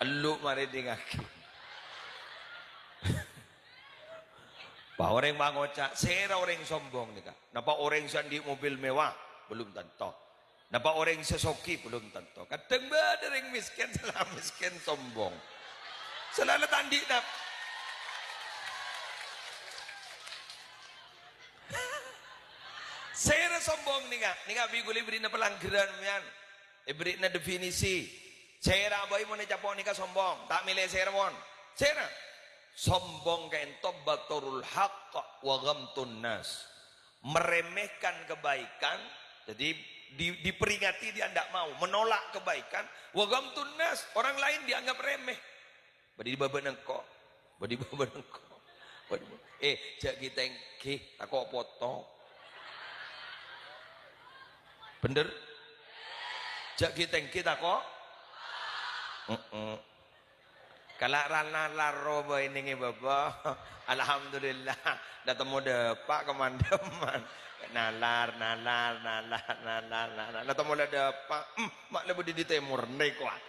Elu mari dingaki. Pak orang mangocak, sera orang sombong nih kak. Napa orang sandi mobil mewah belum tentu. Napa orang sesoki belum tentu. Kadang ada yang miskin, salah miskin sombong. Selalu tandi nap. Sera sombong nih kak. Nih kak biguli beri na pelanggaran mian. Beri na definisi. Sera boy mau necapon nih kak sombong. Tak milih sera mon. Sera. Sombong kaento baturul haqq wa ghamtun nas, meremehkan kebaikan, jadi diperingati dia tidak mau, menolak kebaikan, wa ghamtun nas, orang lain dianggap remeh. Badi baban engko, badi baban engko. Jak kita engke tak kok foto. Bener? Jak kita engke tak kok? Kalau rana laro ini bapa, alhamdulillah, dah temu depak kemandaman, nalar, dah temu depak, mak lebih di timur nih kuat.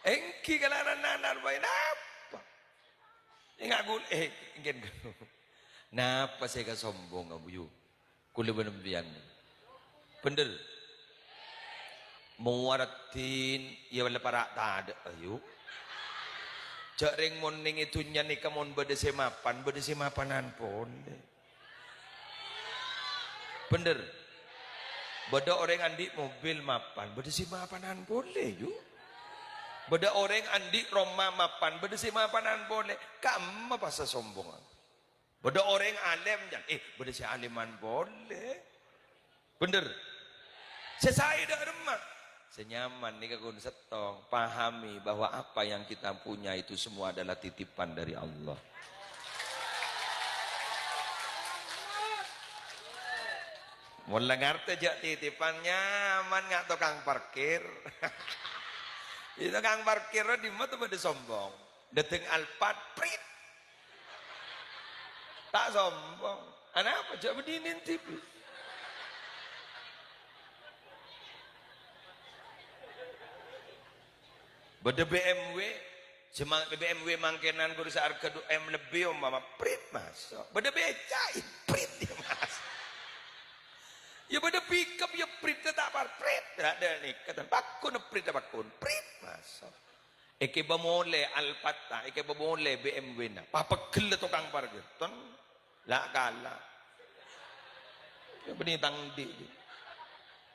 Engki kalau rana lar bayi apa? Enggak gul, ingin napa saya kesombong abu yu, kulit benembian, bener, muaratin, ya wala para tak ada ayu. Jaring moning itu nyanyi kamun bedesemapanan pun bener beda orang andi mobil mapan bedesemapanan boleh yuk beda orang andi Roma mapan bedesemapanan boleh kamu apa sombongan beda orang alim jan bedesi aliman boleh bener sesai dah remah senyaman nih kakun setong pahami bahwa apa yang kita punya itu semua adalah titipan dari Allah. Mulai ngerti jak titipan nyaman nggak tukang parkir. Itu tukang parkir di mana tuh pada sombong. Dateng Alphard prit. Tak sombong. Anak apa jak berdinin tipis. Beda BMW, cuma BMW mangkenan kurus harga 2M lebih mama prit masuk. Beda beca, prit dia masuk. Ya beda pickup ya prit tetap prit. Tidak ada nih kata bakun prit masuk. Eke bamole Alphata, eke bamole BMW na. Papagel tukang parkir, ton lah kala. Ya benitang di.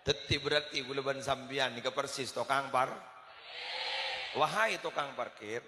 Teti berarti gulaban sambian ni persis tukang parkir. Wahai tukang parkir,